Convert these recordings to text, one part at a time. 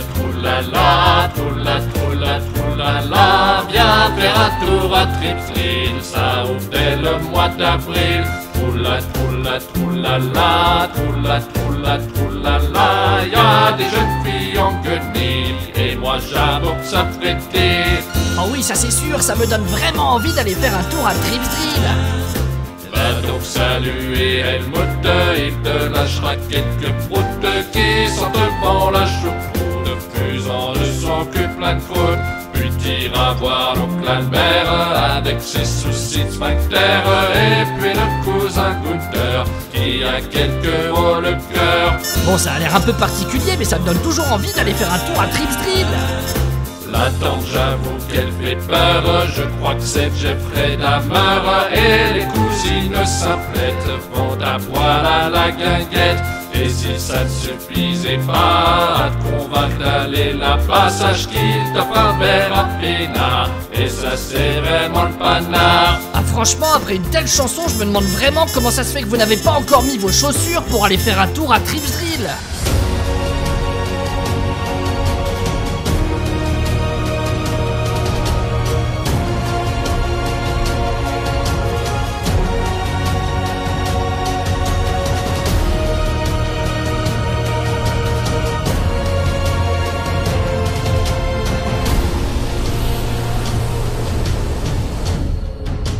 troulala, troula, troula, troulala, viens faire un tour à Tripsdrill, ça ouvre dès le mois d'avril. Troula, troula, troulala, troula, troula, troulala, y'a des jeunes filles en guenilles, et moi j'adore que ça frétille. Oh oui, ça c'est sûr, ça me donne vraiment envie d'aller faire un tour à Tripsdrill. Va donc saluer Helmut, il te lâchera quelques proutes qui sentent bon la choucroute, fusant de son cul plein de croûte. Puis t'iras voir l'oncle Albert avec ses soucis de sphincter, et puis le cousin Gunther qui a quelques euros le cœur. Bon, ça a l'air un peu particulier, mais ça me donne toujours envie d'aller faire un tour à Tripsdrill. La tante, j'avoue qu'elle fait peur, je crois que c'est Jeffrey Dahmer, et les cousines simplettes vont à poil à la guinguette. Et si ça ne suffisait pas à te convaincre d'aller là-bas, sache qu'il t'offre un verre à pinard, et ça c'est vraiment le panard. Ah franchement, après une telle chanson, je me demande vraiment comment ça se fait que vous n'avez pas encore mis vos chaussures pour aller faire un tour à Tripsdrill.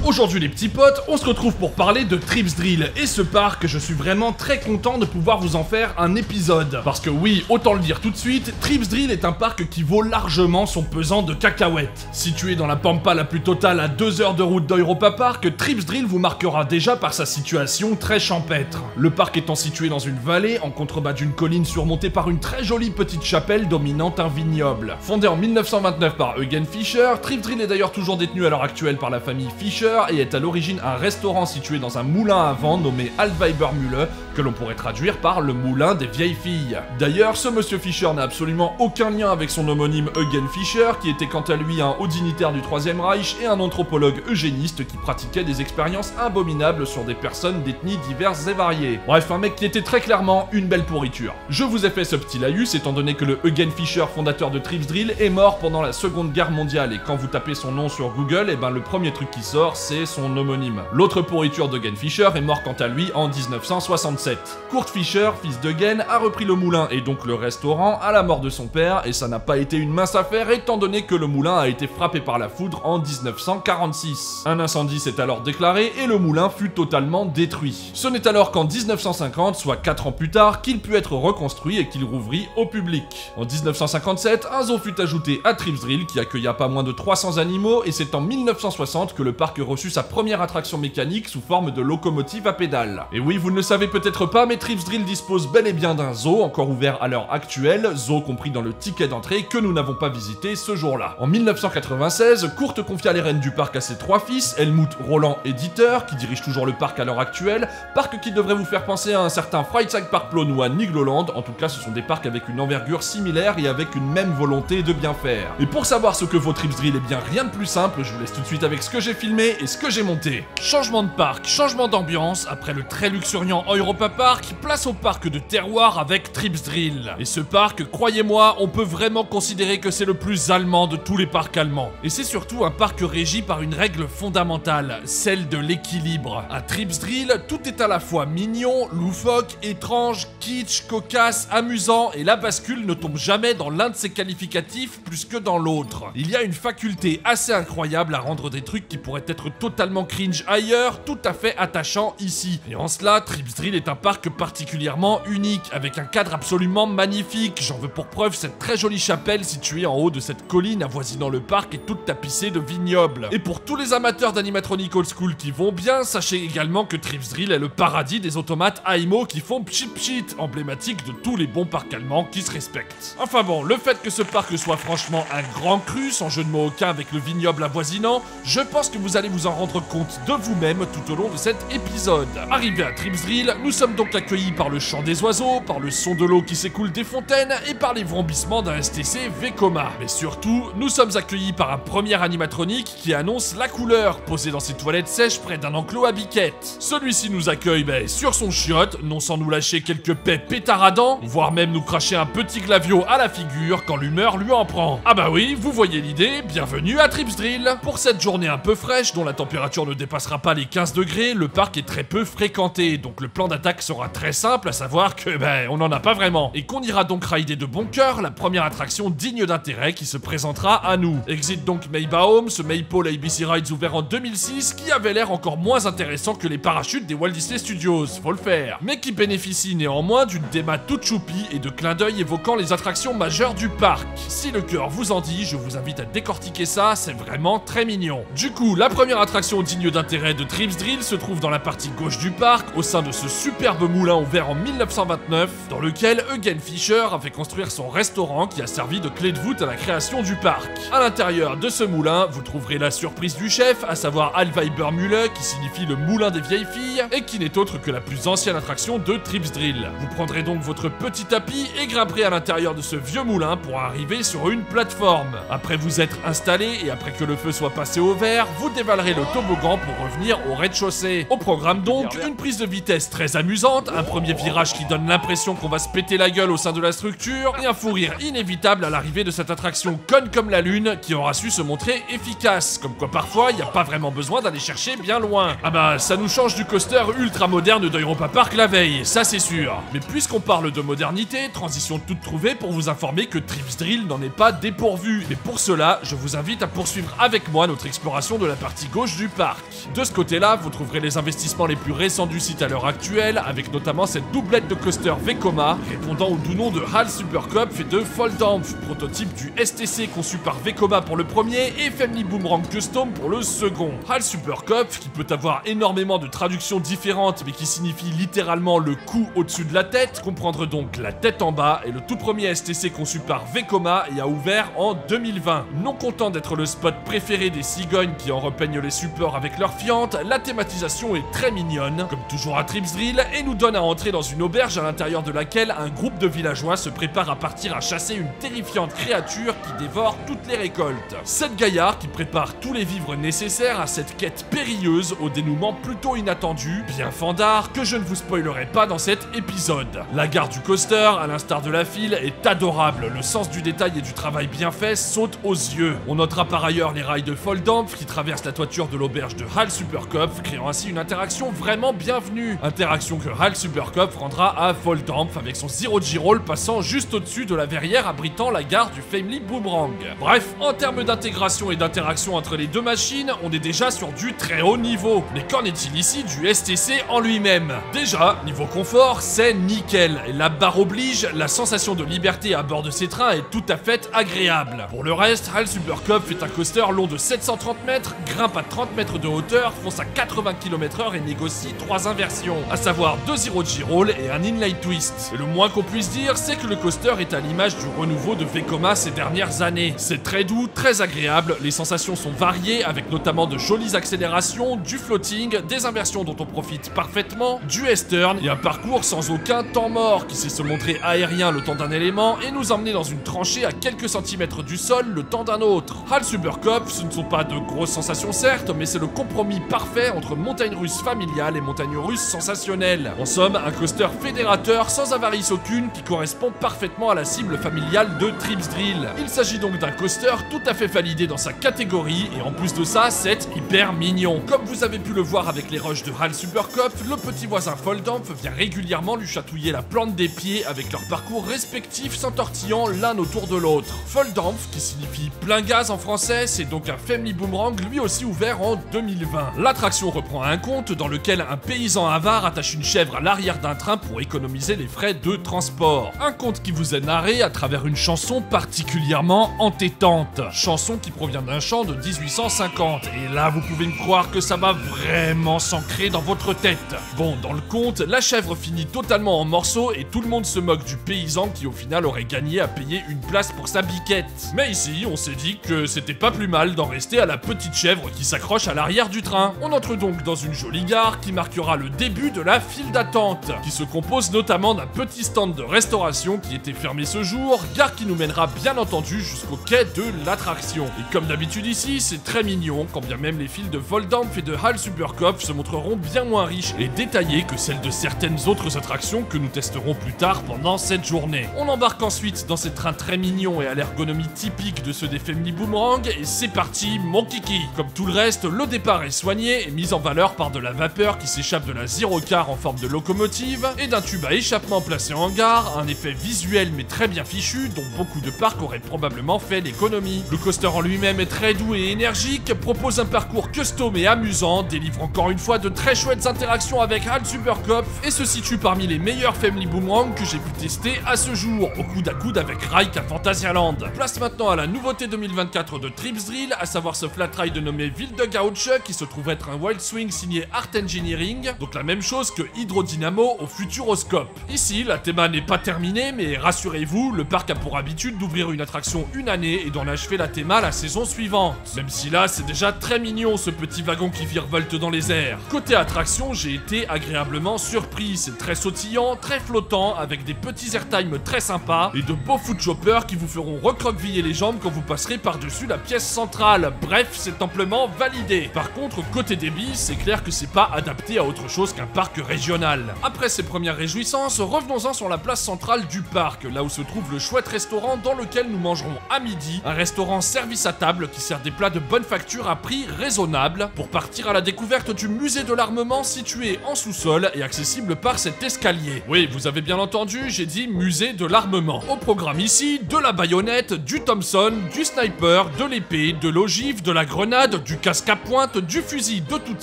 Aujourd'hui les petits potes, on se retrouve pour parler de Tripsdrill et ce parc, je suis vraiment très content de pouvoir vous en faire un épisode. Parce que oui, autant le dire tout de suite, Tripsdrill est un parc qui vaut largement son pesant de cacahuètes. Situé dans la pampa la plus totale à 2 heures de route d'Europa Park, Tripsdrill vous marquera déjà par sa situation très champêtre. Le parc étant situé dans une vallée, en contrebas d'une colline surmontée par une très jolie petite chapelle dominant un vignoble. Fondé en 1929 par Eugen Fischer, Tripsdrill est d'ailleurs toujours détenu à l'heure actuelle par la famille Fischer et est à l'origine un restaurant situé dans un moulin à vent nommé Altweibermühle, que l'on pourrait traduire par le moulin des vieilles filles. D'ailleurs, ce monsieur Fischer n'a absolument aucun lien avec son homonyme Eugen Fischer, qui était quant à lui un haut dignitaire du Troisième Reich et un anthropologue eugéniste qui pratiquait des expériences abominables sur des personnes d'ethnies diverses et variées. Bref, un mec qui était très clairement une belle pourriture. Je vous ai fait ce petit laïus étant donné que le Eugen Fischer, fondateur de Tripsdrill, est mort pendant la Seconde Guerre mondiale, et quand vous tapez son nom sur Google, et ben le premier truc qui sort, c'est son homonyme. L'autre pourriture d'Eugen Fischer est mort quant à lui en 1967. Kurt Fischer, fils d'Eugen, a repris le moulin et donc le restaurant à la mort de son père, et ça n'a pas été une mince affaire étant donné que le moulin a été frappé par la foudre en 1946. Un incendie s'est alors déclaré et le moulin fut totalement détruit. Ce n'est alors qu'en 1950, soit 4 ans plus tard, qu'il put être reconstruit et qu'il rouvrit au public. En 1957, un zoo fut ajouté à Tripsdrill qui accueilla pas moins de 300 animaux, et c'est en 1960 que le parc reçut sa première attraction mécanique sous forme de locomotive à pédales. Et oui, vous ne le savez peut-être pas, mais Tripsdrill dispose bel et bien d'un zoo, encore ouvert à l'heure actuelle, zoo compris dans le ticket d'entrée que nous n'avons pas visité ce jour-là. En 1996, Kurt confia les rênes du parc à ses 3 fils, Helmut, Roland et Dieter, qui dirigent toujours le parc à l'heure actuelle, parc qui devrait vous faire penser à un certain Freizeitparkplan ou à Nigloland, en tout cas ce sont des parcs avec une envergure similaire et avec une même volonté de bien faire. Et pour savoir ce que vaut Tripsdrill, eh bien rien de plus simple, je vous laisse tout de suite avec ce que j'ai filmé et ce que j'ai monté. Changement de parc, changement d'ambiance, après le très luxuriant Europa Park, place au parc de terroir avec Tripsdrill. Et ce parc, croyez-moi, on peut vraiment considérer que c'est le plus allemand de tous les parcs allemands. Et c'est surtout un parc régi par une règle fondamentale, celle de l'équilibre. À Tripsdrill, tout est à la fois mignon, loufoque, étrange, kitsch, cocasse, amusant, et la bascule ne tombe jamais dans l'un de ces qualificatifs plus que dans l'autre. Il y a une faculté assez incroyable à rendre des trucs qui pourraient être totalement cringe ailleurs, tout à fait attachant ici. Et en cela, Tripsdrill est un parc particulièrement unique, avec un cadre absolument magnifique. J'en veux pour preuve cette très jolie chapelle située en haut de cette colline avoisinant le parc et toute tapissée de vignobles. Et pour tous les amateurs d'animatronique old school qui vont bien, sachez également que Tripsdrill est le paradis des automates AIMO qui font pchit pchit, emblématique de tous les bons parcs allemands qui se respectent. Enfin bon, le fait que ce parc soit franchement un grand cru, sans jeu de mots aucun avec le vignoble avoisinant, je pense que vous allez vous en rendre compte de vous-même tout au long de cet épisode. Arrivé à Tripsdrill, nous sommes donc accueillis par le chant des oiseaux, par le son de l'eau qui s'écoule des fontaines et par les vrombissements d'un STC Vekoma. Mais surtout, nous sommes accueillis par un premier animatronique qui annonce la couleur, posé dans ses toilettes sèches près d'un enclos à biquettes. Celui-ci nous accueille sur son chiotte, non sans nous lâcher quelques pets pétaradants, voire même nous cracher un petit glavio à la figure quand l'humeur lui en prend. Ah bah oui, vous voyez l'idée, bienvenue à Tripsdrill. Pour cette journée un peu fraîche, dont la température ne dépassera pas les 15 degrés, le parc est très peu fréquenté, donc le plan d'attaque sera très simple, à savoir que on n'en a pas vraiment. Et qu'on ira donc rider de bon cœur la première attraction digne d'intérêt qui se présentera à nous. Exit donc Maybaum, ce Maypole ABC Rides ouvert en 2006, qui avait l'air encore moins intéressant que les parachutes des Walt Disney Studios, faut le faire, mais qui bénéficie néanmoins d'une déma toute choupie et de clins d'œil évoquant les attractions majeures du parc. Si le cœur vous en dit, je vous invite à décortiquer ça, c'est vraiment très mignon. Du coup, la première attraction digne d'intérêt de Tripsdrill se trouve dans la partie gauche du parc, au sein de ce superbe moulin ouvert en 1929, dans lequel Eugen Fischer a fait construire son restaurant qui a servi de clé de voûte à la création du parc. À l'intérieur de ce moulin, vous trouverez la surprise du chef, à savoir Alweibermühle, qui signifie le moulin des vieilles filles, et qui n'est autre que la plus ancienne attraction de Tripsdrill. Vous prendrez donc votre petit tapis et grimperez à l'intérieur de ce vieux moulin pour arriver sur une plateforme. Après vous être installé et après que le feu soit passé au vert, vous dévalerez le toboggan pour revenir au rez-de-chaussée. Au programme donc, une prise de vitesse très amusante, un premier virage qui donne l'impression qu'on va se péter la gueule au sein de la structure, et un fou rire inévitable à l'arrivée de cette attraction conne comme la lune qui aura su se montrer efficace. Comme quoi parfois, il n'y a pas vraiment besoin d'aller chercher bien loin. Ah bah, ça nous change du coaster ultra moderne d'Europa Park la veille, ça c'est sûr. Mais puisqu'on parle de modernité, transition toute trouvée pour vous informer que Tripsdrill n'en est pas dépourvu. Mais pour cela, je vous invite à poursuivre avec moi notre exploration de la partie gauche du parc. De ce côté-là, vous trouverez les investissements les plus récents du site à l'heure actuelle, avec notamment cette doublette de coaster Vekoma, répondant au doux nom de HAL Supercup et de Volldampf, prototype du STC conçu par Vekoma pour le premier et Family Boomerang Custom pour le second. HAL Supercup, qui peut avoir énormément de traductions différentes mais qui signifie littéralement le cou au-dessus de la tête, comprendre donc la tête en bas, est le tout premier STC conçu par Vekoma et a ouvert en 2020. Non content d'être le spot préféré des cigognes qui en repeignent les supports avec leurs fientes, la thématisation est très mignonne, comme toujours à Tripsdrill, et nous donne à entrer dans une auberge à l'intérieur de laquelle un groupe de villageois se prépare à partir à chasser une terrifiante créature qui dévore toutes les récoltes. 7 gaillards qui préparent tous les vivres nécessaires à cette quête périlleuse au dénouement plutôt inattendu, bien fandard, que je ne vous spoilerai pas dans cet épisode. La gare du coaster, à l'instar de la file, est adorable, le sens du détail et du travail bien fait saute aux yeux. On notera par ailleurs les rails de Volldampf qui traversent la toiture de l'auberge de HAL Supercup, créant ainsi une interaction vraiment bienvenue. Interaction que HAL Supercup rendra à Volldampf avec son Zero G-Roll passant juste au-dessus de la verrière abritant la gare du Family Boomerang. Bref, en termes d'intégration et d'interaction entre les deux machines, on est déjà sur du très haut niveau. Mais qu'en est-il ici du STC en lui-même? Déjà, niveau confort, c'est nickel. Et la barre oblige, la sensation de liberté à bord de ces trains est tout à fait agréable. Pour le reste, HAL Supercup fait un coaster long de 730 mètres, grimpe à 30 mètres de hauteur, fonce à 80 km/h et négocie 3 inversions, à savoir 2 Zero G-Roll et un Inlay Twist. Et le moins qu'on puisse dire, c'est que le coaster est à l'image du renouveau de Vekoma ces dernières années. C'est très doux, très agréable, les sensations sont variées avec notamment de jolies accélérations, du floating, des inversions dont on profite parfaitement, du S-turn et un parcours sans aucun temps mort qui sait se montrer aérien le temps d'un élément et nous emmener dans une tranchée à quelques centimètres du sol le temps d'un autre. HAL Supercup, ce ne sont pas de grosses sensations certes, mais c'est le compromis parfait entre montagne russe familiale et montagne russe sensationnelle. En somme, un coaster fédérateur sans avarice aucune qui correspond parfaitement à la cible familiale de Tripsdrill. Il s'agit donc d'un coaster tout à fait validé dans sa catégorie et en plus de ça, c'est hyper mignon. Comme vous avez pu le voir avec les rushs de HAL Supercup, le petit voisin Volldampf vient régulièrement lui chatouiller la plante des pieds avec leur parcours respectif s'entortillant l'un autour de l'autre. Volldampf, qui signifie plein gaz en français, c'est donc un Family Boomerang lui aussi ouvert en 2020. L'attraction reprend un conte dans lequel un paysan avare attache une chèvre à l'arrière d'un train pour économiser les frais de transport. Un conte qui vous est narré à travers une chanson particulièrement entêtante. Chanson qui provient d'un chant de 1850. Et là, vous pouvez me croire que ça va vraiment s'ancrer dans votre tête. Bon, dans le conte, la chèvre finit totalement en morceaux et tout le monde se moque du paysan qui au final aurait gagné à payer une place pour sa biquette. Mais ici, on s'est dit que c'était pas plus mal d'en rester à la petite chèvre qui s'accroche à l'arrière du train. On entre donc dans une jolie gare qui marquera le début de la file d'attente, qui se compose notamment d'un petit stand de restauration qui était fermé ce jour, gare qui nous mènera bien entendu jusqu'au quai de l'attraction. Et comme d'habitude ici, c'est très mignon, quand bien même les files de Voldampf et de Hal Superkopf se montreront bien moins riches et détaillées que celles de certaines autres attractions que nous testerons plus tard pendant cette journée. On embarque ensuite dans ces trains très mignons et à l'ergonomie typique de ceux des Family Boomerang, et c'est parti, mon kiki. Comme tout le reste, le départ est soigné et mis en valeur par de la vapeur qui s'échappe de la Zero-Car en forme de locomotive et d'un tube à échappement placé en gare, un effet visuel mais très bien fichu dont beaucoup de parcs auraient probablement fait l'économie. Le coaster en lui-même est très doux et énergique, propose un parcours custom et amusant, délivre encore une fois de très chouettes interactions avec Hal Superkopf et se situe parmi les meilleurs Family Boomerang que j'ai pu tester à ce jour, au coude à coude avec Reich à Phantasialand. Place maintenant à la nouveauté 2024 de Tripsdrill, à savoir ce flat ride nommé Wilde Gouche qui se trouve être un Wild Swing signé Art Engineering, donc la même chose que Hydrodynamo au Futuroscope. Ici, la théma n'est pas terminée, mais rassurez-vous, le parc a pour habitude d'ouvrir une attraction une année et d'en achever la théma la saison suivante. Même si là, c'est déjà très mignon ce petit wagon qui virevolte dans les airs. Côté attraction, j'ai été agréablement surpris, c'est très sautillant, très flottant, avec des petits airtime très sympas et de beaux foot choppers qui vous feront recroqueviller les jambes quand vous passerez par-dessus la pièce centrale. Bref, c'est amplement validé. Par contre, côté débit, c'est clair que c'est pas adapté à autre chose qu'un parc régional. Après ces premières réjouissances, revenons-en sur la place centrale du parc, là où se trouve le chouette restaurant dans lequel nous mangerons à midi, un restaurant service à table qui sert des plats de bonne facture à prix raisonnable, pour partir à la découverte du musée de l'armement situé en sous-sol et accessible par cet escalier. Oui, vous avez bien entendu, j'ai dit musée de l'armement. Au programme ici, de la baïonnette, du Thompson, du sniper, de l'épée, de l'ogive, de la grenade, du casque à pointe, du fusil de toutes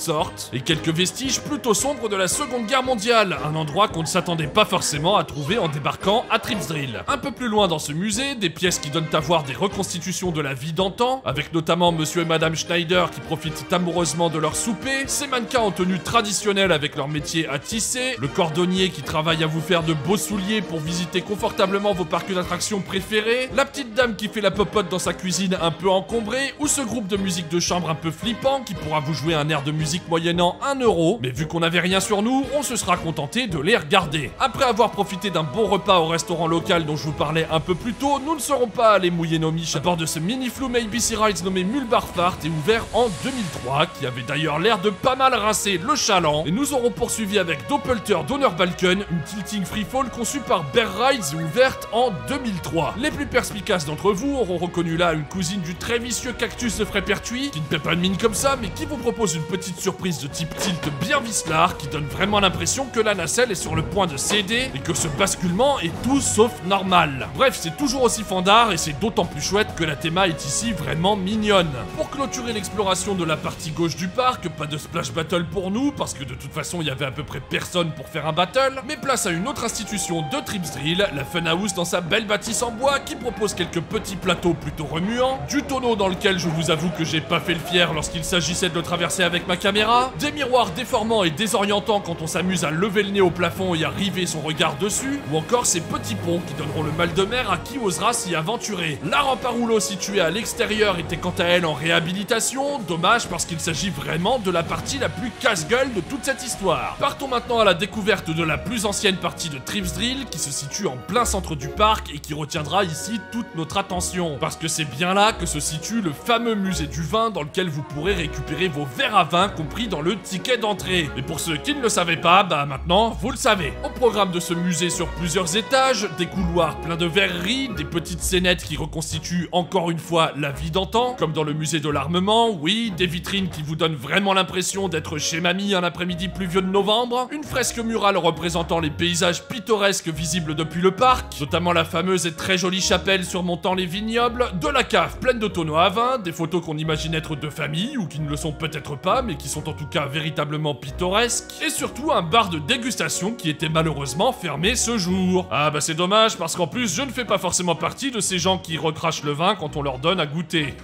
sortes, et quelques vestiges plutôt sombres de la Seconde Guerre mondiale, un endroit qu'on ne s'attendait pas forcément à trouver en débarquant à Tripsdrill. Un peu plus loin dans ce musée, des pièces qui donnent à voir des reconstitutions de la vie d'antan, avec notamment Monsieur et Madame Schneider qui profitent amoureusement de leur souper, ces mannequins en tenue traditionnelle avec leur métier à tisser, le cordonnier qui travaille à vous faire de beaux souliers pour visiter confortablement vos parcs d'attractions préférés, la petite dame qui fait la popote dans sa cuisine un peu encombrée, ou ce groupe de musique de chambre un peu flippant qui pourra vous jouer un air de musique moyennant 1 €, mais vu qu'on n'avait rien sur nous, on se sera contenté de les regarder. Après avoir profité d'un bon repas au restaurant local dont je vous parlais un peu plus tôt, nous ne serons pas allés mouiller nos miches à bord de ce mini-flume ABC Rides nommé Mulbarfart et ouvert en 2003, qui avait d'ailleurs l'air de pas mal rincer le chaland, et nous aurons poursuivi avec Doppelter Donnerbalken, une tilting freefall conçue par Bear Rides et ouverte en 2003. Les plus perspicaces d'entre vous auront reconnu là une cousine du très vicieux Cactus de Frépertuis, qui ne paie pas de mine comme ça, mais qui vous propose une petite surprise de type tilt bien vicelard, qui donne vraiment l'impression que la nacelle est sur le point de céder, et que ce basculement est tout sauf normal. Bref, c'est toujours aussi fandard, et c'est d'autant plus chouette que la théma est ici vraiment mignonne. Pour clôturer l'exploration de la partie gauche du parc, pas de splash battle pour nous, parce que de toute façon il y avait à peu près personne pour faire un battle, mais place à une autre institution de Tripsdrill, la Funhouse dans sa belle bâtisse en bois qui propose quelques petits plateaux plutôt remuants, du tonneau dans lequel je vous avoue que j'ai pas fait le fier lorsqu'il s'agissait de le traverser avec ma caméra, des miroirs déformants et désorientants quand on s'amuse à lever le nez au plafond et à river son regard dessus, ou encore ces petits ponts qui donneront le mal de mer à qui osera s'y aventurer. La rampe à rouleau située à l'extérieur était quant à elle en réhabilitation, dommage parce qu'il s'agit vraiment de la partie la plus casse-gueule de toute cette histoire. Partons maintenant à la découverte de la plus ancienne partie de Tripsdrill qui se situe en plein centre du parc et qui retiendra ici toute notre attention, parce que c'est bien là que se situe le fameux musée du vin dans lequel vous pourrez récupérer vos verres à vin compris dans le ticket d'entrée. Et pour ceux qui ne le savaient pas, bah maintenant vous le savez. Au programme de ce musée sur plusieurs étages, des couloirs pleins de verreries, des petites scénettes qui reconstituent encore une fois la vie d'antan, comme dans le musée de l'armement, oui, des vitrines qui vous donnent vraiment l'impression d'être chez mamie un après-midi pluvieux de novembre, une fresque murale représentant les paysages pittoresques visibles depuis le parc, notamment la fameuse et très jolie chapelle surmontant les vignobles, de la cave pleine de tonneaux à vin, des photos qu'on imagine être de famille ou qui ne le sont peut-être pas mais qui sont en tout cas véritablement pittoresques, et surtout un bar de dégustation qui était malheureusement fermé ce jour. Ah bah c'est dommage parce qu'en plus je ne fais pas forcément partie de ces gens qui recrachent le vin quand on leur donne à goûter.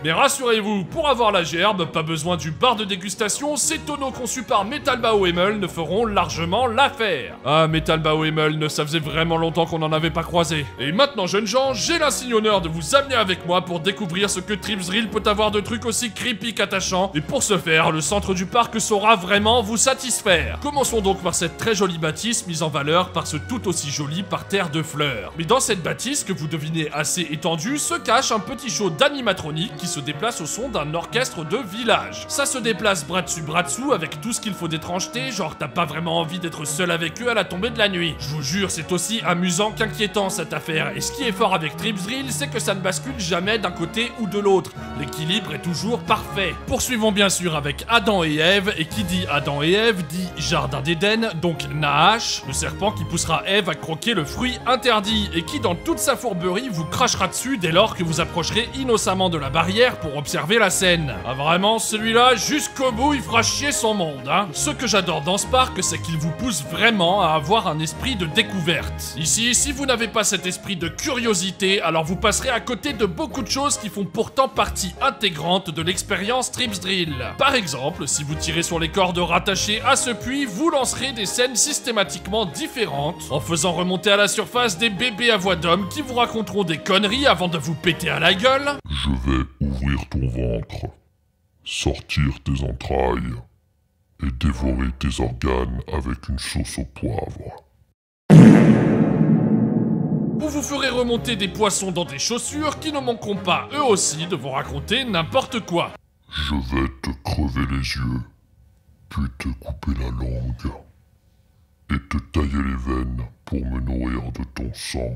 Mais rassurez-vous, pour avoir la gerbe, pas besoin du bar de dégustation, ces tonneaux conçus par Metallbau Himmel ne feront largement l'affaire. Ah, Metallbau Himmel, ça faisait vraiment longtemps qu'on n'en avait pas croisé. Et maintenant, jeunes gens, j'ai l'insigne honneur de vous amener avec moi pour découvrir ce que Tripsdrill peut avoir de trucs aussi aussi creepy qu'attachant, et pour ce faire, le centre du parc saura vraiment vous satisfaire. Commençons donc par cette très jolie bâtisse mise en valeur par ce tout aussi joli parterre de fleurs. Mais dans cette bâtisse, que vous devinez assez étendue, se cache un petit show d'animatronique qui se déplace au son d'un orchestre de village. Ça se déplace bras dessus bras dessous avec tout ce qu'il faut d'étrangeté, genre t'as pas vraiment envie d'être seul avec eux à la tombée de la nuit. Je vous jure, c'est aussi amusant qu'inquiétant cette affaire, et ce qui est fort avec Trips Drill, c'est que ça ne bascule jamais d'un côté ou de l'autre. L'équilibre est toujours parfait. Poursuivons bien sûr avec Adam et Ève, et qui dit Adam et Ève dit Jardin d'Éden, donc Nahash, le serpent qui poussera Ève à croquer le fruit interdit, et qui dans toute sa fourberie vous crachera dessus dès lors que vous approcherez innocemment de la barrière pour observer la scène. Ah vraiment, celui-là, jusqu'au bout, il fera chier son monde, hein. Ce que j'adore dans ce parc, c'est qu'il vous pousse vraiment à avoir un esprit de découverte. Ici, si vous n'avez pas cet esprit de curiosité, alors vous passerez à côté de beaucoup de choses qui font pourtant partie intégrante de l'expérience Trips Drill. Par exemple, si vous tirez sur les cordes rattachées à ce puits, vous lancerez des scènes systématiquement différentes, en faisant remonter à la surface des bébés à voix d'homme qui vous raconteront des conneries avant de vous péter à la gueule. Je vais ouvrir ton ventre, sortir tes entrailles et dévorer tes organes avec une sauce au poivre. Ou vous ferez remonter des poissons dans des chaussures qui ne manqueront pas eux aussi de vous raconter n'importe quoi. Je vais te crever les yeux, puis te couper la langue et te tailler les veines pour me nourrir de ton sang.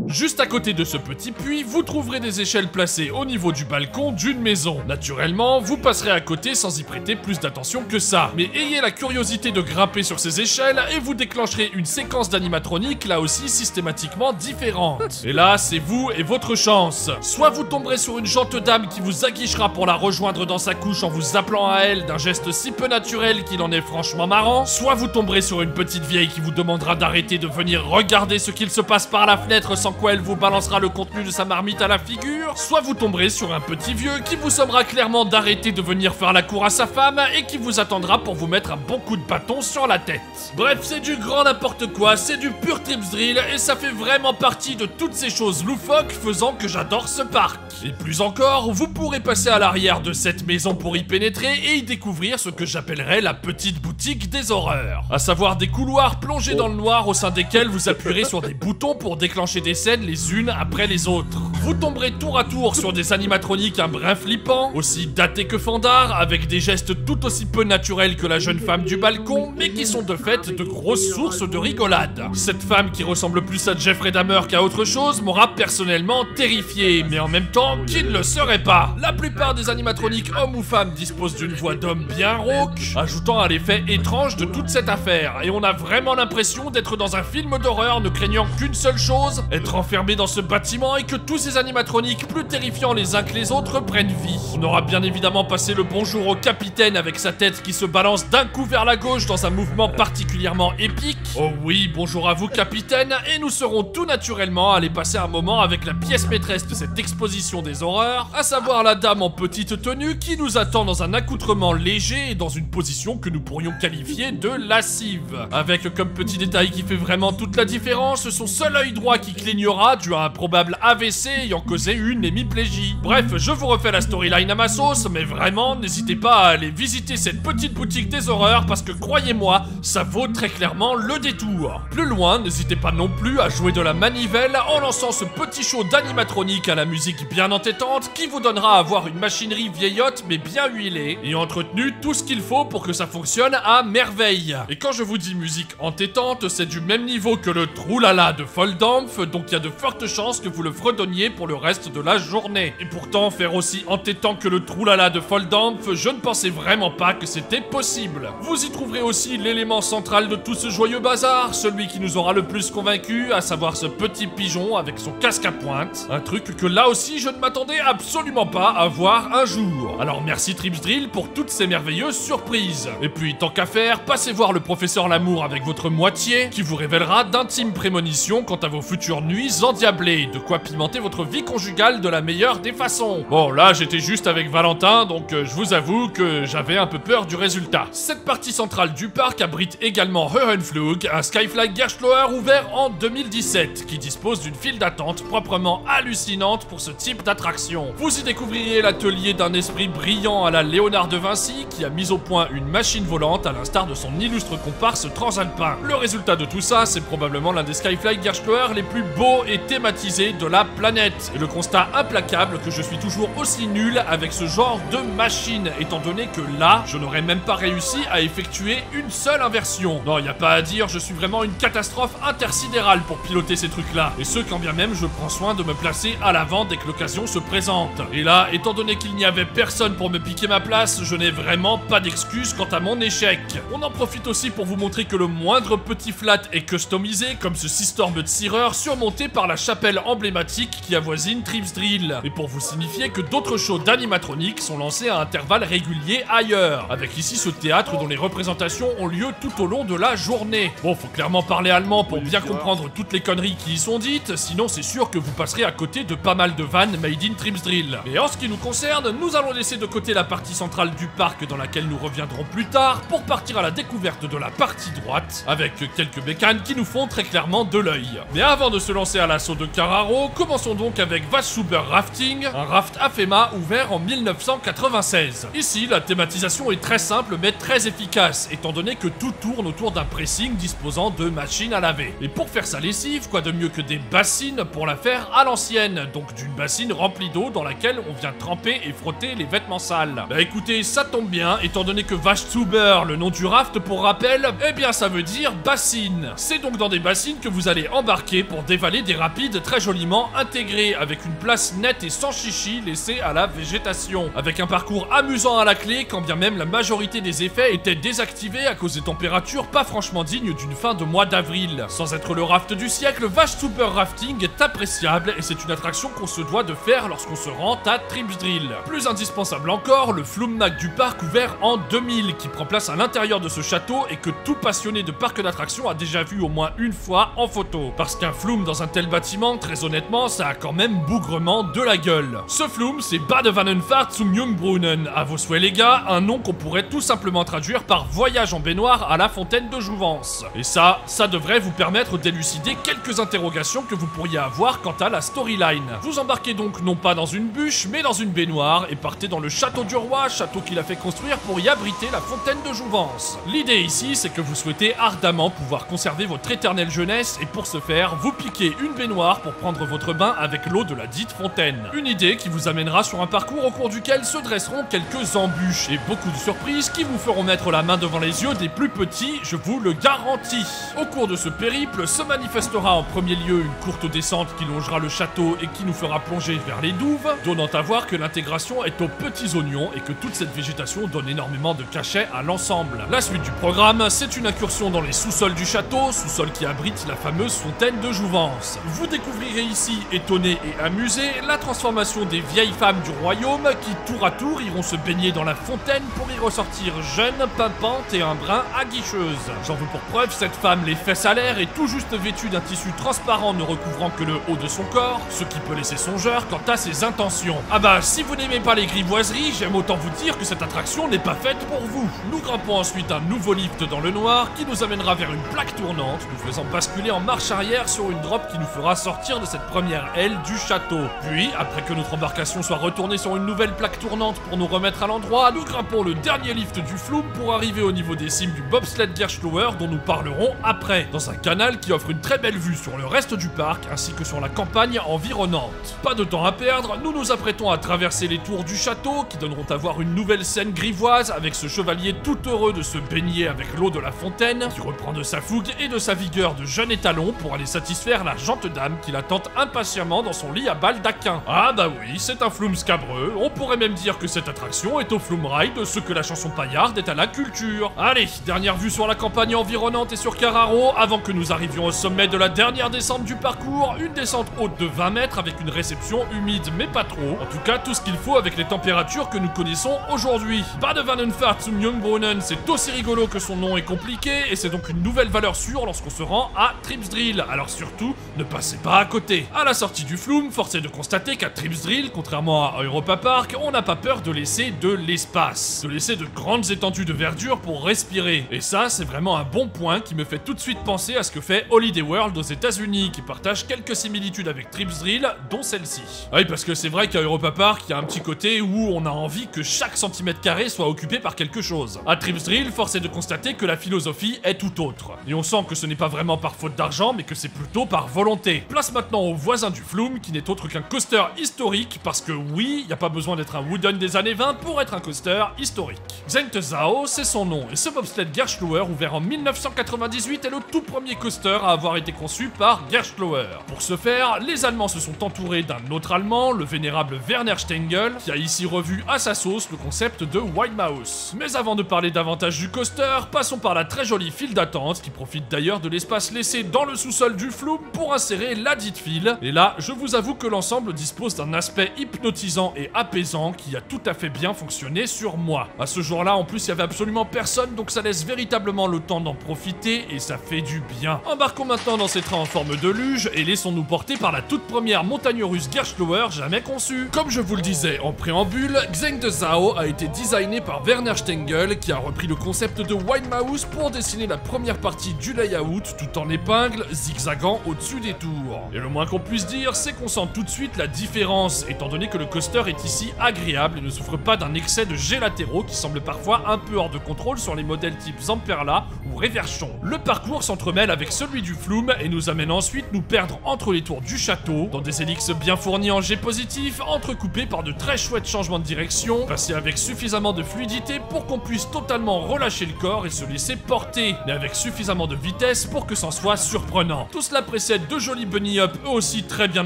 Juste à côté de ce petit puits, vous trouverez des échelles placées au niveau du balcon d'une maison. Naturellement, vous passerez à côté sans y prêter plus d'attention que ça. Mais ayez la curiosité de grimper sur ces échelles et vous déclencherez une séquence d'animatronique là aussi systématiquement différente. Et là, c'est vous et votre chance. Soit vous tomberez sur une gente dame qui vous aguichera pour la rejoindre dans sa couche en vous appelant à elle d'un geste si peu naturel qu'il en est franchement marrant. Soit vous tomberez sur une petite vieille qui vous demandera d'arrêter de venir regarder ce qu'il se passe par la fenêtre sans quoi elle vous balancera le contenu de sa marmite à la figure, soit vous tomberez sur un petit vieux qui vous sommera clairement d'arrêter de venir faire la cour à sa femme et qui vous attendra pour vous mettre un bon coup de bâton sur la tête. Bref, c'est du grand n'importe quoi, c'est du pur Trips Drill et ça fait vraiment partie de toutes ces choses loufoques faisant que j'adore ce parc. Et plus encore, vous pourrez passer à l'arrière de cette maison pour y pénétrer et y découvrir ce que j'appellerais la petite boutique des horreurs. À savoir des couloirs plongés dans le noir au sein desquels vous appuierez sur des boutons pour déclencher des scènes les unes après les autres. Vous tomberez tour à tour sur des animatroniques un brin flippants, aussi datés que fandards, avec des gestes tout aussi peu naturels que la jeune femme du balcon, mais qui sont de fait de grosses sources de rigolade. Cette femme qui ressemble plus à Jeffrey Dahmer qu'à autre chose m'aura personnellement terrifié, mais en même temps, qui ne le serait pas? La plupart des animatroniques hommes ou femmes disposent d'une voix d'homme bien rauque, ajoutant à l'effet étrange de toute cette affaire, et on a vraiment l'impression d'être dans un film d'horreur ne craignant qu'une seule chose, être enfermé dans ce bâtiment et que tous ces animatroniques plus terrifiants les uns que les autres prennent vie. On aura bien évidemment passé le bonjour au capitaine avec sa tête qui se balance d'un coup vers la gauche dans un mouvement particulièrement épique. Oh oui, bonjour à vous capitaine, et nous serons tout naturellement allés passer un moment avec la pièce maîtresse de cette exposition des horreurs, à savoir la dame en petite tenue qui nous attend dans un accoutrement léger et dans une position que nous pourrions qualifier de lascive. Avec comme petit détail qui fait vraiment toute la différence, son seul œil droit qui clignera dû à un probable AVC ayant causé une hémiplégie. Bref, je vous refais la storyline à ma sauce, mais vraiment, n'hésitez pas à aller visiter cette petite boutique des horreurs parce que croyez-moi, ça vaut très clairement le détour. Plus loin, n'hésitez pas non plus à jouer de la manivelle en lançant ce petit show d'animatronique à la musique bien entêtante qui vous donnera à avoir une machinerie vieillotte mais bien huilée et entretenue tout ce qu'il faut pour que ça fonctionne à merveille. Et quand je vous dis musique entêtante, c'est du même niveau que le troulala de Foldampf, donc il y a de fortes chances que vous le fredonniez pour le reste de la journée. Et pourtant, faire aussi entêtant que le troulala de Foldampf, je ne pensais vraiment pas que c'était possible. Vous y trouverez aussi l'élément central de tout ce joyeux bazar, celui qui nous aura le plus convaincus, à savoir ce petit pigeon avec son casque à pointe. Un truc que là aussi je ne m'attendais absolument pas à voir un jour. Alors merci Trips Drill pour toutes ces merveilleuses surprises. Et puis tant qu'à faire, passez voir le professeur Lamour avec votre moitié, qui vous révélera d'intimes prémonitions quant à vos futures nuits endiablées, de quoi pimenter votre votre vie conjugale de la meilleure des façons. Bon, là, j'étais juste avec Valentin, donc je vous avoue que j'avais un peu peur du résultat. Cette partie centrale du parc abrite également Höhenflug, un Skyfly Gerstloer ouvert en 2017, qui dispose d'une file d'attente proprement hallucinante pour ce type d'attraction. Vous y découvrirez l'atelier d'un esprit brillant à la Léonard de Vinci, qui a mis au point une machine volante à l'instar de son illustre comparse transalpin. Le résultat de tout ça, c'est probablement l'un des Skyfly Gerstloer les plus beaux et thématisés de la planète. Et le constat implacable que je suis toujours aussi nul avec ce genre de machine, étant donné que là, je n'aurais même pas réussi à effectuer une seule inversion. Non, y a pas à dire, je suis vraiment une catastrophe intersidérale pour piloter ces trucs-là. Et ce, quand bien même je prends soin de me placer à l'avant dès que l'occasion se présente. Et là, étant donné qu'il n'y avait personne pour me piquer ma place, je n'ai vraiment pas d'excuse quant à mon échec. On en profite aussi pour vous montrer que le moindre petit flat est customisé, comme ce Seastorm de Searer surmonté par la chapelle emblématique qui avoisine Tripsdrill. Et pour vous signifier que d'autres shows d'animatronique sont lancés à intervalles réguliers ailleurs, avec ici ce théâtre dont les représentations ont lieu tout au long de la journée. Bon, faut clairement parler allemand pour bien comprendre toutes les conneries qui y sont dites, sinon c'est sûr que vous passerez à côté de pas mal de vannes made in Tripsdrill. Et en ce qui nous concerne, nous allons laisser de côté la partie centrale du parc dans laquelle nous reviendrons plus tard pour partir à la découverte de la partie droite, avec quelques bécanes qui nous font très clairement de l'œil. Mais avant de se lancer à l'assaut de Carraro, commençons donc avec Waschhuber Rafting, un raft AFEMA ouvert en 1996. Ici, la thématisation est très simple mais très efficace, étant donné que tout tourne autour d'un pressing disposant de machines à laver. Et pour faire sa lessive, quoi de mieux que des bassines pour la faire à l'ancienne, donc d'une bassine remplie d'eau dans laquelle on vient tremper et frotter les vêtements sales. Bah écoutez, ça tombe bien, étant donné que Waschhuber, le nom du raft pour rappel, eh bien ça veut dire bassine. C'est donc dans des bassines que vous allez embarquer pour dévaler des rapides très joliment intégrés, avec une place nette et sans chichi laissée à la végétation, avec un parcours amusant à la clé, quand bien même la majorité des effets étaient désactivés à cause des températures pas franchement dignes d'une fin de mois d'avril. Sans être le raft du siècle, Waschhuber Rafting est appréciable et c'est une attraction qu'on se doit de faire lorsqu'on se rend à Tripsdrill. Plus indispensable encore, le Flumnac du parc ouvert en 2000, qui prend place à l'intérieur de ce château et que tout passionné de parc d'attractions a déjà vu au moins une fois en photo. Parce qu'un Flum dans un tel bâtiment, très honnêtement, ça a quand même bougrement de la gueule. Ce Flum, c'est Badewannenfahrt zum Jungbrunnen, à vos souhaits les gars, un nom qu'on pourrait tout simplement traduire par voyage en baignoire à la fontaine de Jouvence. Et ça devrait vous permettre d'élucider quelques interrogations que vous pourriez avoir quant à la storyline. Vous embarquez donc non pas dans une bûche, mais dans une baignoire et partez dans le château du roi, château qu'il a fait construire pour y abriter la fontaine de Jouvence. L'idée ici, c'est que vous souhaitez ardemment pouvoir conserver votre éternelle jeunesse et pour ce faire, vous piquez une baignoire pour prendre votre bain avec l'eau de la dite fontaine. Une idée qui vous amènera sur un parcours au cours duquel se dresseront quelques embûches et beaucoup de surprises qui vous feront mettre la main devant les yeux des plus petits, je vous le garantis. Au cours de ce périple, se manifestera en premier lieu une courte descente qui longera le château et qui nous fera plonger vers les douves, donnant à voir que l'intégration est aux petits oignons et que toute cette végétation donne énormément de cachet à l'ensemble. La suite du programme, c'est une incursion dans les sous-sols du château, sous-sol qui abrite la fameuse fontaine de Jouvence. Vous découvrirez ici, étonnés et amusés, la transformation des vieilles femmes du royaume qui, tour à tour, iront se baigner dans la fontaine pour y ressortir jeunes, pimpantes et un brin aguicheuse. J'en veux pour preuve cette femme les fesses à l'air et tout juste vêtue d'un tissu transparent ne recouvrant que le haut de son corps, ce qui peut laisser songeur quant à ses intentions. Ah bah, si vous n'aimez pas les grivoiseries, j'aime autant vous dire que cette attraction n'est pas faite pour vous. Nous grimpons ensuite un nouveau lift dans le noir qui nous amènera vers une plaque tournante, nous faisant basculer en marche arrière sur une drop qui nous fera sortir de cette première aile du château. Puis, après que notre embarcation soit retournée sur une nouvelle plaque tournante pour nous remettre à l'endroit, nous grimpons le dernier lift du Flum pour arriver au niveau des cimes du Bobsled Gerstloer dont nous parlerons après, dans un canal qui offre une très belle vue sur le reste du parc ainsi que sur la campagne environnante. Pas de temps à perdre, nous nous apprêtons à traverser les tours du château qui donneront à voir une nouvelle scène grivoise avec ce chevalier tout heureux de se baigner avec l'eau de la fontaine qui reprend de sa fougue et de sa vigueur de jeune étalon pour aller satisfaire la jante dame qui l'attend impatiemment dans son lit à baldaquin. Ah bah oui, c'est un Flum scabreux, on pourrait même dire que cette attraction est au Flum Ride ce que la chanson paillarde est à la culture. Allez, dernière vue sur la campagne environnante et sur Carraro avant que nous arrivions au sommet de la dernière descente du parcours, une descente haute de 20 mètres avec une réception humide mais pas trop. En tout cas, tout ce qu'il faut avec les températures que nous connaissons aujourd'hui. Badewannenfahrt zum Jungbrunnen, c'est aussi rigolo que son nom est compliqué et c'est donc une nouvelle valeur sûre lorsqu'on se rend à Tripsdrill. Alors surtout, ne passez pas à côté. À la sortie du Flume, force est de constater qu'à Tripsdrill, contrairement à Europa Park, on n'a pas peur de laisser de l'espace. De laisser de grandes étendues de verdure pour respirer. Et ça, c'est vraiment un bon point qui me fait tout de suite penser à ce que fait Holiday World aux États-Unis, qui partage quelques similitudes avec Tripsdrill, dont celle-ci. Oui, parce que c'est vrai qu'à Europa Park, il y a un petit côté où on a envie que chaque centimètre carré soit occupé par quelque chose. À Tripsdrill, force est de constater que la philosophie est tout autre. Et on sent que ce n'est pas vraiment par faute d'argent, mais que c'est plutôt par volonté. Place maintenant au voisin du Flume, qui n'est autre qu'un coaster historique, parce que oui, il n'y a pas besoin d'être un Wooden des années 20 pour être un coaster historique. Xengde Zhao, c'est son nom, et ce bobsled Gerstlauer, ouvert en 1998, est le tout premier coaster à avoir été conçu par Gerstlauer. Pour ce faire, les Allemands se sont entourés d'un autre Allemand, le vénérable Werner Stengel, qui a ici revu à sa sauce le concept de Wild Mouse. Mais avant de parler davantage du coaster, passons par la très jolie file d'attente, qui profite d'ailleurs de l'espace laissé dans le sous-sol du Flume pour insérer la dite file. Et là, je vous avoue que l'ensemble dispose d'un aspect hypnotisant et apaisant qui a tout à fait bien fonctionné sur moi. À ce jour-là, en plus, il y avait absolument personne, donc ça laisse véritablement le temps d'en profiter et ça fait du bien. Embarquons maintenant dans ces trains en forme de luge et laissons-nous porter par la toute première montagne russe Gerstlauer jamais conçue. Comme je vous le disais en préambule, Xengde Zhao a été designé par Werner Stengel, qui a repris le concept de Wild Mouse pour dessiner la première partie du layout tout en épingle, zigzagant au-dessus des tours. Et le moins qu'on puisse dire, c'est qu'on sent tout de suite la différence, étant donné que le coaster est ici agréable et ne souffre pas d'un excès de jets latéraux qui semble parfois un peu hors de contrôle sur les modèles type Zamperla ou Reverchon. Le parcours s'entremêle avec celui du Flume et nous amène ensuite nous perdre entre les tours du château, dans des hélixes bien fournis en jets positifs, entrecoupés par de très chouettes changements de direction, passés avec suffisamment de fluidité pour qu'on puisse totalement relâcher le corps et se laisser porter, mais avec suffisamment de vitesse pour que c'en soit surprenant. Tout cela précède de jolis bunny up eux aussi très bien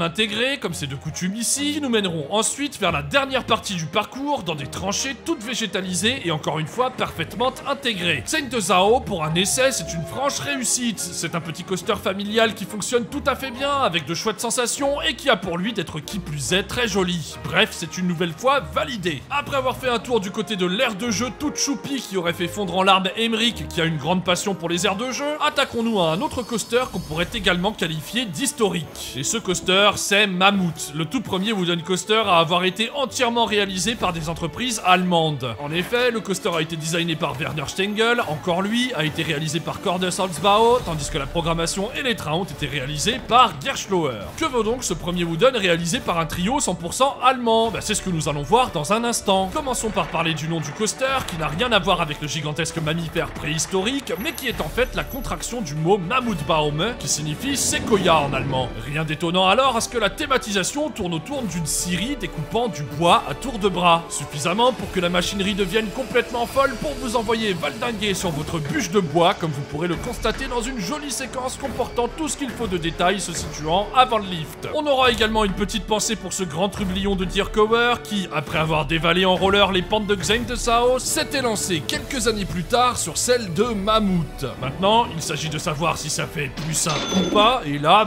intégrés, comme c'est de coutume ici, qui nous mèneront ensuite vers la dernière partie du parcours, dans des tranchées toutes végétalisées et encore une fois parfaitement intégrées. Xengde Zhao, pour un essai, c'est une franche réussite. C'est un petit coaster familial qui fonctionne tout à fait bien, avec de chouettes sensations et qui a pour lui d'être qui plus est très joli. Bref, c'est une nouvelle fois validé. Après avoir fait un tour du côté de l'aire de jeu toute choupie qui aurait fait fondre en larmes Emmerich, qui a une grande passion pour les aires de jeu, attaquons-nous à un autre coaster qu'on pourrait également qualifier d'historique. Et ce coaster, c'est Mammut, le tout premier wooden coaster à avoir été entièrement réalisé par des entreprises allemandes. En effet, le coaster a été designé par Werner Stengel, encore lui, a été réalisé par Cordes-Holzbau, tandis que la programmation et les trains ont été réalisés par Gerstlauer. Que vaut donc ce premier wooden réalisé par un trio 100% allemand? C'est ce que nous allons voir dans un instant. Commençons par parler du nom du coaster, qui n'a rien à voir avec le gigantesque mammifère préhistorique, mais qui est en fait la contraction du mot Mammutbaum, qui signifie séquoia en allemand. Rien d'étonnant alors à ce que la thématisation tourne autour d'une scierie découpant du bois à tour de bras. Suffisamment pour que la machinerie devienne complètement folle pour vous envoyer valdinguer sur votre bûche de bois, comme vous pourrez le constater dans une jolie séquence comportant tout ce qu'il faut de détails se situant avant le lift. On aura également une petite pensée pour ce grand trublion de Dirkower qui, après avoir dévalé en roller les pentes de Xengde Zhao, s'était lancé quelques années plus tard sur celle de Mammut. Maintenant, il s'agit de savoir si ça fait plus simple ou pas, et là,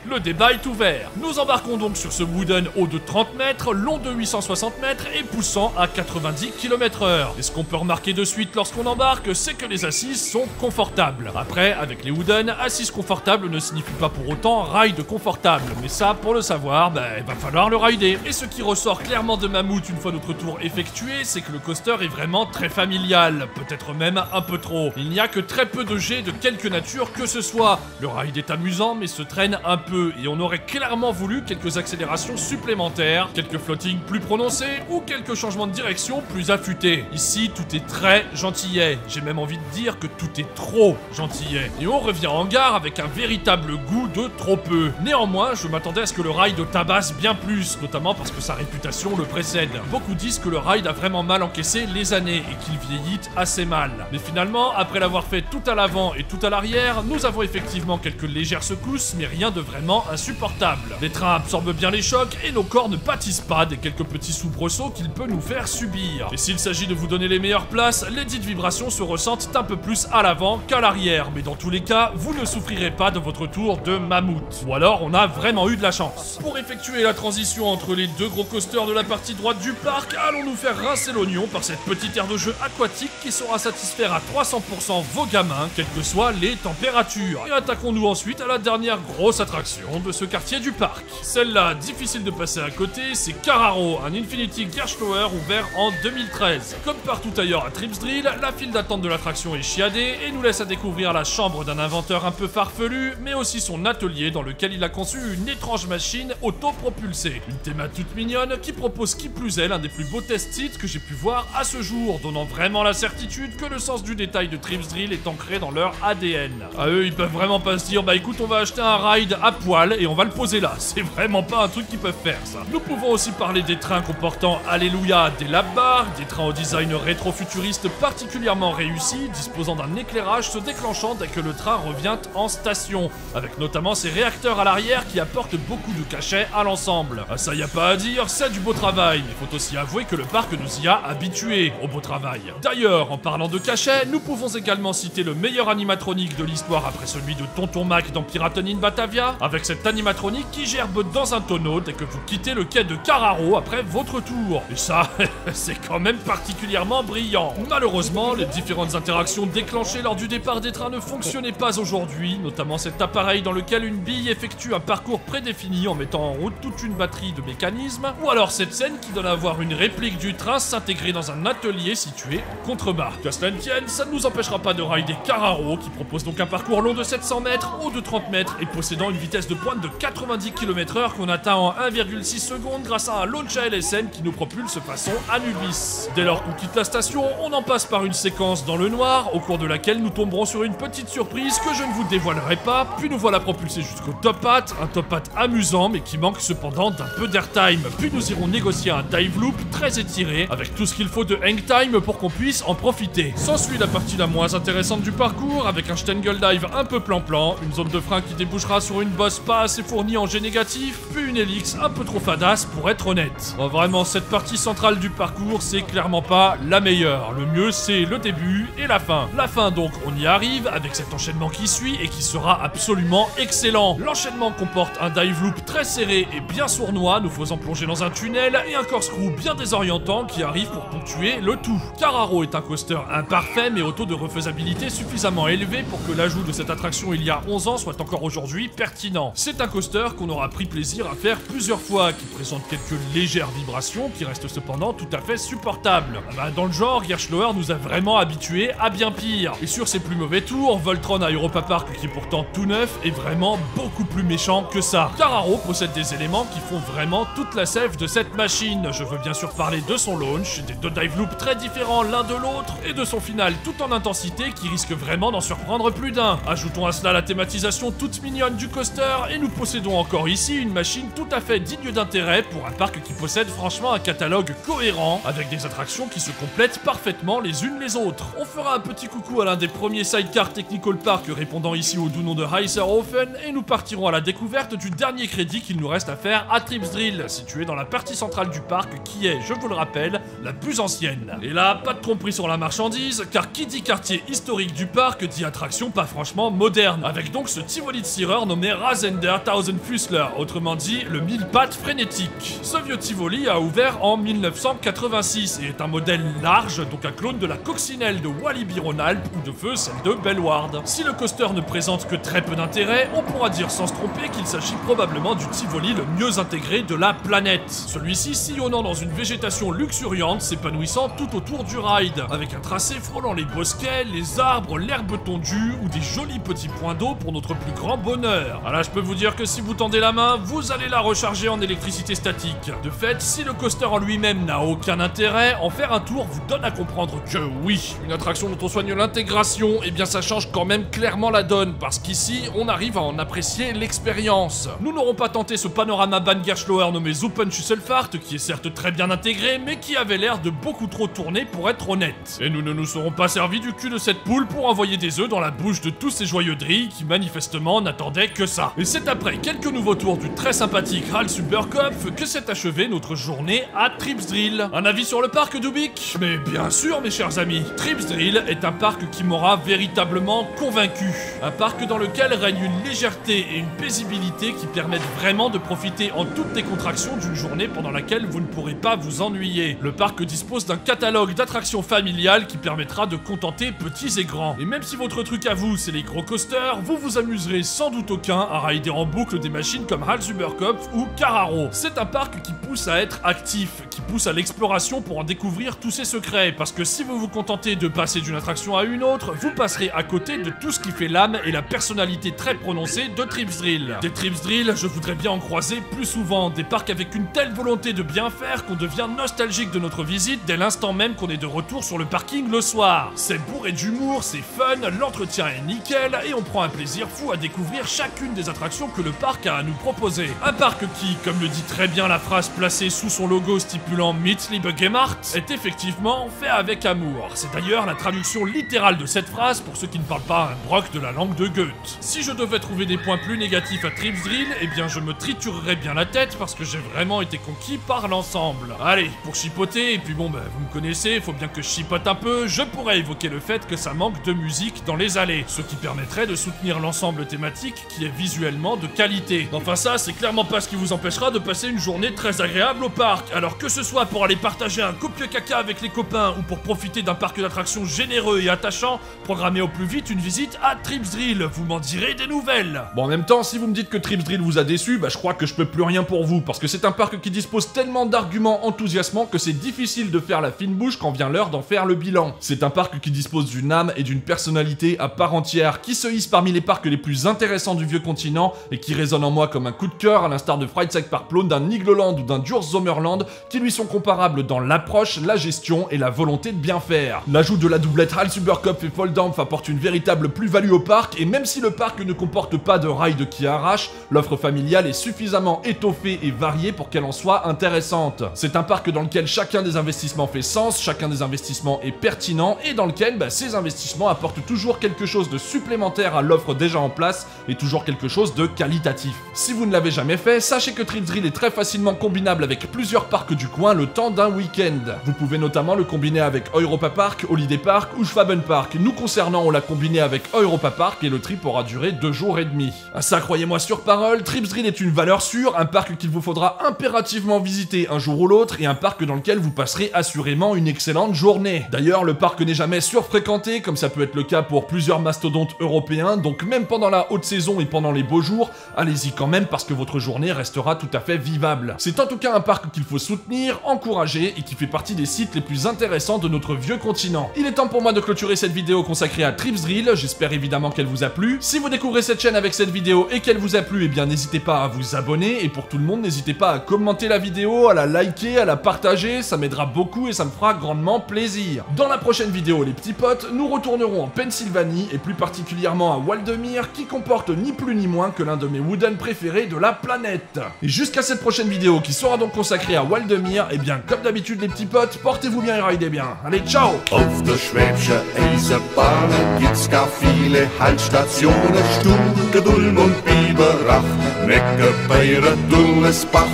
le débat est ouvert. Nous embarquons donc sur ce wooden haut de 30 mètres, long de 860 mètres et poussant à 90 km/h. Et ce qu'on peut remarquer de suite lorsqu'on embarque, c'est que les assises sont confortables. Après, avec les wooden, assise confortable ne signifie pas pour autant ride confortable, mais ça, pour le savoir, il va falloir le rider. Et ce qui ressort clairement de Mammut une fois notre tour effectué, c'est que le coaster est vraiment très familial, peut-être même un peu trop. Il n'y a que très peu de jets de quelque nature que ce soit. Le ride est amusant mais se traîne un peu et on aurait clairement voulu quelques accélérations supplémentaires, quelques flottings plus prononcés ou quelques changements de direction plus affûtés. Ici tout est très gentillet, j'ai même envie de dire que tout est trop gentillet. Et on revient en gare avec un véritable goût de trop peu. Néanmoins, je m'attendais à ce que le ride tabasse bien plus, notamment parce que sa réputation le précède. Beaucoup disent que le ride a vraiment mal encaissé les années et qu'il vieillit assez mal. Mais finalement, après l'avoir fait tout à l'avant et tout à l'arrière, nous avons effectivement quelques légères secousses, mais rien de vraiment insupportable. Les trains absorbent bien les chocs et nos corps ne pâtissent pas des quelques petits soubresauts qu'il peut nous faire subir. Et s'il s'agit de vous donner les meilleures places, les dites vibrations se ressentent un peu plus à l'avant qu'à l'arrière, mais dans tous les cas, vous ne souffrirez pas de votre tour de Mammut. Ou alors, on a vraiment eu de la chance. Pour effectuer la transition entre les deux gros coasters de la partie droite du parc, allons nous faire rincer l'oignon par cette petite aire de jeu aquatique qui saura satisfaire à 300% vos gamins, quelles que soient les températures. Et attaquons-nous ensuite à la dernière grosse attraction de ce quartier du du parc. Celle-là, difficile de passer à côté, c'est Carraro, un Infinity Gearschauer ouvert en 2013. Comme partout ailleurs à Tripsdrill, la file d'attente de l'attraction est chiadée et nous laisse à découvrir la chambre d'un inventeur un peu farfelu, mais aussi son atelier dans lequel il a conçu une étrange machine autopropulsée. Une théma toute mignonne qui propose qui plus est l'un des plus beaux test sites que j'ai pu voir à ce jour, donnant vraiment la certitude que le sens du détail de Tripsdrill est ancré dans leur ADN. À eux, ils peuvent vraiment pas se dire bah écoute, on va acheter un ride à poil et on va le poser là. C'est vraiment pas un truc qu'ils peuvent faire, ça. Nous pouvons aussi parler des trains comportant Alléluia des lap bars, des trains au design rétro-futuriste particulièrement réussi, disposant d'un éclairage se déclenchant dès que le train revient en station, avec notamment ses réacteurs à l'arrière qui apportent beaucoup de cachet à l'ensemble. Ah, ça y a pas à dire, c'est du beau travail, mais faut aussi avouer que le parc nous y a habitués au beau travail. D'ailleurs, en parlant de cachet, nous pouvons également citer le meilleur animatronique de l'histoire après celui de Tonton Mac dans Piraten in Batavia, avec cet animatronique qui gerbe dans un tonneau dès que vous quittez le quai de Carraro après votre tour. Et ça, c'est quand même particulièrement brillant. Malheureusement, les différentes interactions déclenchées lors du départ des trains ne fonctionnaient pas aujourd'hui, notamment cet appareil dans lequel une bille effectue un parcours prédéfini en mettant en route toute une batterie de mécanismes, ou alors cette scène qui donne à voir une réplique du train s'intégrer dans un atelier situé en contrebas. Qu'à cela ne tienne, ça ne nous empêchera pas de rider Carraro, qui propose donc un parcours long de 700 mètres, haut de 30 mètres et possédant une vitesse de pointe de 90 km/h qu'on atteint en 1,6 secondes grâce à un launch à LSN qui nous propulse façon Anubis. Dès lors qu'on quitte la station, on en passe par une séquence dans le noir, au cours de laquelle nous tomberons sur une petite surprise que je ne vous dévoilerai pas, puis nous voilà propulsés jusqu'au top hat, un top hat amusant mais qui manque cependant d'un peu d'airtime, puis nous irons négocier un dive loop très étiré, avec tout ce qu'il faut de hang time pour qu'on puisse en profiter. S'ensuit la partie la moins intéressante du parcours, avec un Stengel dive un peu plan-plan, une zone de frein qui débouchera sur une bosse pas assez fournie en jet négatif, puis une helix un peu trop fadasse pour être honnête. Bon, vraiment, cette partie centrale du parcours, c'est clairement pas la meilleure. Le mieux, c'est le début et la fin. La fin, donc, on y arrive, avec cet enchaînement qui suit et qui sera absolument excellent. L'enchaînement comporte un dive loop très serré et bien sournois, nous faisant plonger dans un tunnel, et un corkscrew bien désorientant qui arrive pour ponctuer le tout. Carraro est un coaster imparfait, mais au taux de refaisabilité suffisamment élevé pour que l'ajout de cette attraction il y a 11 ans soit encore aujourd'hui pertinent. C'est un coaster qu'on aura pris plaisir à faire plusieurs fois, qui présente quelques légères vibrations qui restent cependant tout à fait supportables. Dans le genre, Gearschauer nous a vraiment habitués à bien pire. Et sur ses plus mauvais tours, Voltron à Europa Park, qui est pourtant tout neuf, est vraiment beaucoup plus méchant que ça. Carraro possède des éléments qui font vraiment toute la sève de cette machine. Je veux bien sûr parler de son launch, des deux dive loops très différents l'un de l'autre, et de son final tout en intensité qui risque vraiment d'en surprendre plus d'un. Ajoutons à cela la thématisation toute mignonne du coaster, et nous possédons encore ici une machine tout à fait digne d'intérêt pour un parc qui possède franchement un catalogue cohérent, avec des attractions qui se complètent parfaitement les unes les autres. On fera un petit coucou à l'un des premiers sidecars Technical Park répondant ici au doux nom de Heiserhofen, et nous partirons à la découverte du dernier crédit qu'il nous reste à faire à Tripsdrill, situé dans la partie centrale du parc qui est, je vous le rappelle, la plus ancienne. Et là, pas de tromperie sur la marchandise, car qui dit quartier historique du parc dit attraction pas franchement moderne, avec donc ce Tivoli de Sierer nommé Rasender Tausendfüßler, autrement dit le mille pattes frénétique. Ce vieux Tivoli a ouvert en 1986 et est un modèle large, donc un clone de la coccinelle de Walibi Rhône-Alpes ou de feu celle de Bellward. Si le coaster ne présente que très peu d'intérêt, on pourra dire sans se tromper qu'il s'agit probablement du Tivoli le mieux intégré de la planète. Celui-ci sillonnant dans une végétation luxuriante s'épanouissant tout autour du ride, avec un tracé frôlant les bosquets, les arbres, l'herbe tondue ou des jolis petits points d'eau pour notre plus grand bonheur. Ah là, je peux vous dire que si vous tendez la main, vous allez la recharger en électricité statique. De fait, si le coaster en lui-même n'a aucun intérêt, en faire un tour vous donne à comprendre que oui, une attraction dont on soigne l'intégration, eh bien ça change quand même clairement la donne, parce qu'ici, on arrive à en apprécier l'expérience. Nous n'aurons pas tenté ce panorama Bahn Gearschauer nommé Suppenschüsselfahrt, qui est certes très bien intégré, mais qui avait l'air de beaucoup trop tourner pour être honnête. Et nous ne nous serons pas servis du cul de cette poule pour envoyer des œufs dans la bouche de tous ces joyeux drilles qui manifestement n'attendaient que ça. Et c'est après quelques nouveaux tours du très sympathique Hal Superkopf que s'est achevée notre journée à Tripsdrill. Un avis sur le parc, Dubik? Mais bien sûr, mes chers amis, Tripsdrill est un parc qui m'aura véritablement convaincu. Un parc dans lequel règne une légèreté et une paisibilité qui permettent vraiment de profiter en toute décontraction d'une journée pendant laquelle vous ne pourrez pas vous ennuyer. Le parc dispose d'un catalogue d'attractions familiales qui permettra de contenter petits et grands. Et même si votre truc à vous, c'est les gros coasters, vous vous amuserez sans doute aucun à rider en boucle des machines machines comme Hals über Kopf ou Carraro. C'est un parc qui pousse à être actif, qui pousse à l'exploration pour en découvrir tous ses secrets, parce que si vous vous contentez de passer d'une attraction à une autre, vous passerez à côté de tout ce qui fait l'âme et la personnalité très prononcée de Trips Drill. Des Trips Drill, je voudrais bien en croiser plus souvent, des parcs avec une telle volonté de bien faire qu'on devient nostalgique de notre visite dès l'instant même qu'on est de retour sur le parking le soir. C'est bourré d'humour, c'est fun, l'entretien est nickel et on prend un plaisir fou à découvrir chacune des attractions que le parc a à nous proposer. Un parc qui, comme le dit très bien la phrase placée sous son logo stipulant Mit Liebe gemacht, est effectivement fait avec amour. C'est d'ailleurs la traduction littérale de cette phrase pour ceux qui ne parlent pas un broc de la langue de Goethe. Si je devais trouver des points plus négatifs à Trips Drill, eh bien je me triturerais bien la tête parce que j'ai vraiment été conquis par l'ensemble. Allez, pour chipoter, et puis bon vous me connaissez, faut bien que je chipote un peu, je pourrais évoquer le fait que ça manque de musique dans les allées, ce qui permettrait de soutenir l'ensemble thématique qui est visuellement de qualité. Enfin ça, c'est clairement pas ce qui vous empêchera de passer une journée très agréable au parc. Alors que ce soit pour aller partager un copieux caca avec les copains ou pour profiter d'un parc d'attractions généreux et attachant, programmez au plus vite une visite à Trips Drill, vous m'en direz des nouvelles. Bon, en même temps, si vous me dites que Trips Drill vous a déçu, je crois que je peux plus rien pour vous, parce que c'est un parc qui dispose tellement d'arguments enthousiasmants que c'est difficile de faire la fine bouche quand vient l'heure d'en faire le bilan. C'est un parc qui dispose d'une âme et d'une personnalité à part entière, qui se hisse parmi les parcs les plus intéressants du vieux continent et qui résonne en moi comme un coup de cœur à l'instar de Freizeitparkplan, d'un Igloland ou d'un Sommerland, qui lui sont comparables dans l'approche, la gestion et la volonté de bien faire. L'ajout de la doublette Hals über Kopf et Volldampf apporte une véritable plus-value au parc, et même si le parc ne comporte pas de rides qui arrachent, l'offre familiale est suffisamment étoffée et variée pour qu'elle en soit intéressante. C'est un parc dans lequel chacun des investissements fait sens, chacun des investissements est pertinent, et dans lequel ces investissements apportent toujours quelque chose de supplémentaire à l'offre déjà en place, et toujours quelque chose de qualitatif. Si vous ne l'avez jamais fait, sachez que Trips Drill est très facilement combinable avec plusieurs parcs du coin le temps d'un week-end. Vous pouvez notamment le combiner avec Europa Park, Holiday Park ou Schwabenpark. Nous concernant, on l'a combiné avec Europa Park et le trip aura duré 2 jours et demi. Ça, croyez-moi sur parole, Trips Drill est une valeur sûre, un parc qu'il vous faudra impérativement visiter un jour ou l'autre et un parc dans lequel vous passerez assurément une excellente journée. D'ailleurs, le parc n'est jamais surfréquenté, comme ça peut être le cas pour plusieurs mastodontes européens, donc même pendant la haute saison et pendant les beaux jours, allez-y quand même parce que votre journée restera tout à fait vivable. C'est en tout cas un parc qu'il faut soutenir, encourager et qui fait partie des sites les plus intéressants de notre vieux continent. Il est temps pour moi de clôturer cette vidéo consacrée à Trips Drill, j'espère évidemment qu'elle vous a plu. Si vous découvrez cette chaîne avec cette vidéo et qu'elle vous a plu, eh bien n'hésitez pas à vous abonner, et pour tout le monde, n'hésitez pas à commenter la vidéo, à la liker, à la partager, ça m'aidera beaucoup et ça me fera grandement plaisir. Dans la prochaine vidéo, les petits potes, nous retournerons en Pennsylvanie, et plus particulièrement à Waldemeer, qui comporte ni plus ni moins que l'un de mes wooden préférés de la planète. Et jusqu'à cette prochaine vidéo qui sera donc consacrée à Waldemeer, et bien comme d'habitude les petits potes, portez-vous bien et ridez bien. Allez, ciao! Auf der Schwäbische Eisenbahn gibt's gar viele Haltstationen, Stuke, Dulm und Biberach, Neckarbeire, Dullesbach,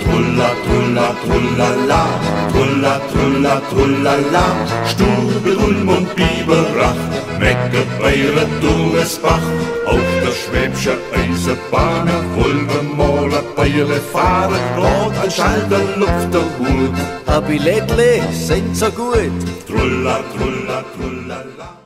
Trulla, Trulla, Trullala, Trulla, Trulla, Trullala, Stuke, Dulm und Biberach, Neckarbeire, Dullesbach. Auf der Schwäbische Eisenbahn wollen wir mal ein Beile fahren, grad ein Schalter luft der Hut. Ein Billettli sind so gut. Trulla, Trulla, Trullala.